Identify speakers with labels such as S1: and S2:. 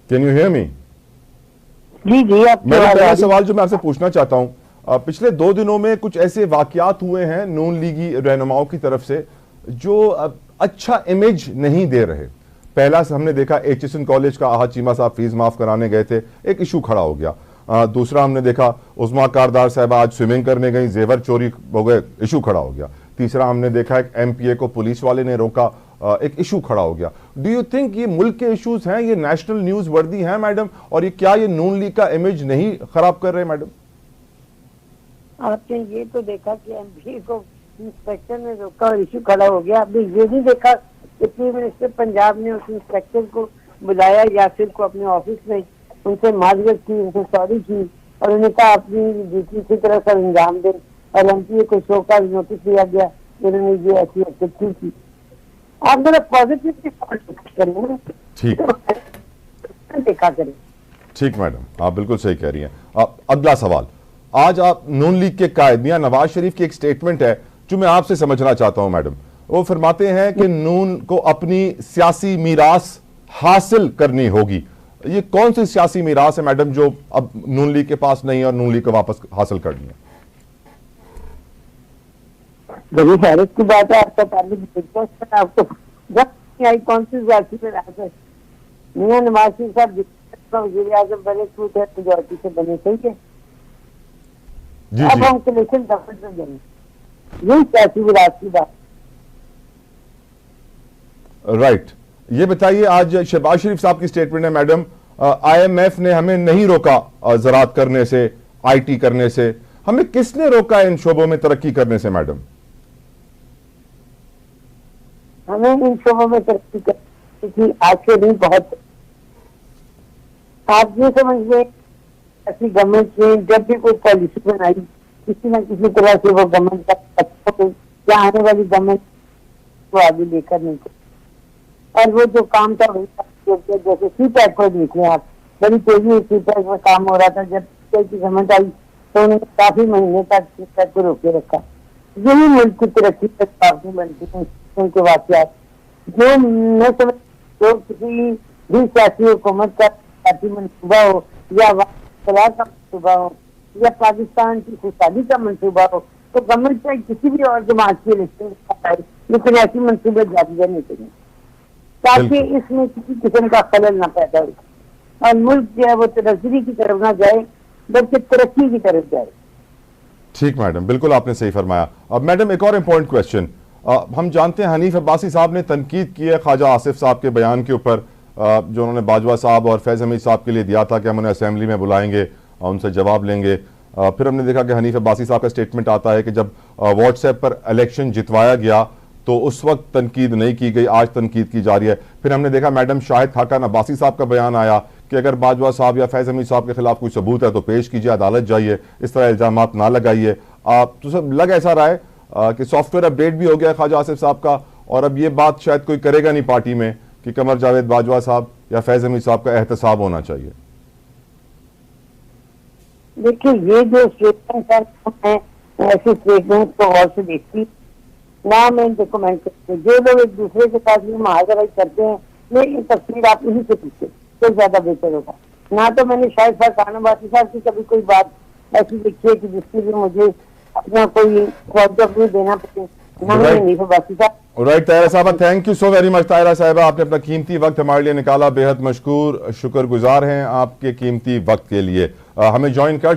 S1: Can you hear me?
S2: जी जी।
S1: मेरा पहला सवाल जो मैं आपसे पूछना चाहता हूं, पिछले 2 दिनों में कुछ ऐसे वाकयात हुए हैं नून लीगी रहनुमाओं की तरफ से जो अच्छा इमेज नहीं दे रहे। पहला से हमने देखा एचएसएन कॉलेज का आहत चीमा साहब फीस माफ कराने गए थे, एक इशू खड़ा हो गया। दूसरा हमने देखा उस्मा कारदार साहबा आज स्विमिंग करने गई, जेवर चोरी हो गए, इशू खड़ा हो गया। तीसरा हमने देखा एक एमपीए को पुलिस वाले ने रोका, एक इशू खड़ा हो गया। डू यू थिंक ये मुल्क के इश्यूज हैं, ये नेशनल न्यूज वर्दी हैं मैडम, और ये क्या ये नून लीग का इमेज नहीं खराब कर रहे मैडम?
S2: आपने ये तो देखा कि एमपी को इंस्पेक्टर ने रोका और इशू खड़ा हो गया। आपने ये नहीं देखा कि चीफ मिनिस्टर पंजाब ने उस इंस्पेक्टर को बुलाया, यासिर को अपने ऑफिस में, उनसे माजरत की, उनसे सॉरी की और उन्हें कहा अपनी ड्यूटी इसी तरह से अंजाम दे, और एमपी को शो का नोटिस दिया गया, उन्होंने ये ऐसी एक्टिविटी की। आप जरा पॉजिटिव करें,
S1: ठीक
S2: देखा करें।
S1: ठीक मैडम, आप बिल्कुल सही कह रही हैं। अगला सवाल, आज आप नून लीग के कायद मियां नवाज शरीफ की एक स्टेटमेंट है जो मैं आपसे समझना चाहता हूं मैडम। वो फरमाते हैं कि नून को अपनी सियासी मीरास हासिल करनी होगी। ये कौन सी सियासी मीरास है मैडम जो अब नून लीग के पास नहीं है और नून लीग को वापस हासिल करनी है?
S2: बड़ी हैरत की बात है, आपका ताल्लुक आपको जब आई कौन सी सियासी मीरास है? मियां नवाज शरीफ साहब वज़ीर आज़म बने, छूट है मेजॉरिटी से बने, सही है। अब हम कलेक्शन गवर्नमेंट में जाएंगे, यही सियासी विरासत की बात।
S1: राइट, ये बताइए, आज शहबाज शरीफ साहब की स्टेटमेंट है मैडम, आईएमएफ ने हमें नहीं रोका ज़राअत करने से, आईटी करने से, हमें किसने रोका इन शोबों में तरक्की करने से मैडम?
S2: हमें इन शोबों में तरक्की करने की आज से नहीं, बहुत आप ये समझिए, ऐसी गवर्नमेंट ने जब भी कोई पॉलिसी बनाई किसी न किसी तरह से वो गवर्नमेंट का क्या आने वाली गवर्नमेंट को आगे लेकर नहीं कर, और वो जो काम था जैसे सीपैक को देखें आप, बड़ी तेजी सीपैक में काम हो रहा था। जब की गवर्नमेंट आई तो उन्होंने काफी महीने तक सीपैक को रोके रखा। यही मुल्क की तरक्की तक काफी बनती है उनके वाकयात जो न समझ, जो किसी भी सियासी हुकूमत का सियासी मनसूबा हो या का मनसूबा हो या पाकिस्तान की खुशहाली का मनसूबा हो, तो गवर्नमेंट चाहे किसी भी और जमात के इलेक्शन, लेकिन ऐसी मनसूबे जारी नहीं चाहिए ताकि इसमें किसी किस्म का खलल ना पैदा हो और मुल्क जो है वो तरक्की की तरफ ना जाए बल्कि तरक्की की तरफ जाए।
S1: ठीक मैडम, बिल्कुल आपने सही फरमाया। अब मैडम एक और इम्पोर्टेंट क्वेश्चन, हम जानते हैं हनीफ अब्बासी साहब ने तनकीद की है ख्वाजा आसिफ साहब के बयान के ऊपर जो उन्होंने बाजवा साहब और फैज़ हमीद साहब के लिए दिया था कि हम उन्हें असेंबली में बुलाएंगे और उनसे जवाब लेंगे। फिर हमने देखा कि हनीफ अब्बासी साहब का स्टेटमेंट आता है कि जब व्हाट्सएप पर इलेक्शन जितवाया गया तो उस वक्त तनकीद नहीं की गई, आज तनकीद की जा रही है। फिर हमने देखा मैडम शाहिद खाकान अब्बासी साहब का बयान आया कि अगर बाजवा साहब या फैज़ हमीद साहब के खिलाफ कोई सबूत है तो पेश कीजिए, अदालत जाइए, इस तरह इल्जामात ना लगाइए। तो सब लग ऐसा रहा है कि सॉफ्टवेयर अपडेट भी हो गया ख्वाजा आसिफ साहब का, और अब ये बात शायद कोई करेगा नहीं पार्टी में कि कमर जावेद बाजवा साहब या फैज़ हमीद साहब का एहतसाब होना चाहिए।
S2: देखिए, ये जो स्टेटमेंट है ऐसी स्टेटमेंट को गौर से देखती ना, मैं इनको कमेंट करती हूँ। जो लोग एक दूसरे के साथ मुहावरा करते हैं, ये तफसीर आप इन्हीं से पूछे तो ज्यादा बेहतर होगा। ना तो मैंने शायद खान अब्बासी साहब की कभी कोई बात ऐसी लिखी है कि जिसके लिए मुझे अपना कोई व्यू देना पड़े, ना मैंने नहीं अब्बासी साहब।
S1: राइट ताहिरा साहबा, thank you so very much Tahira साहबा, आपने अपना कीमती वक्त हमारे लिए निकाला, बेहद मशकूर शुक्रगुजार हैं आपके कीमती वक्त के लिए। हमें ज्वाइन कर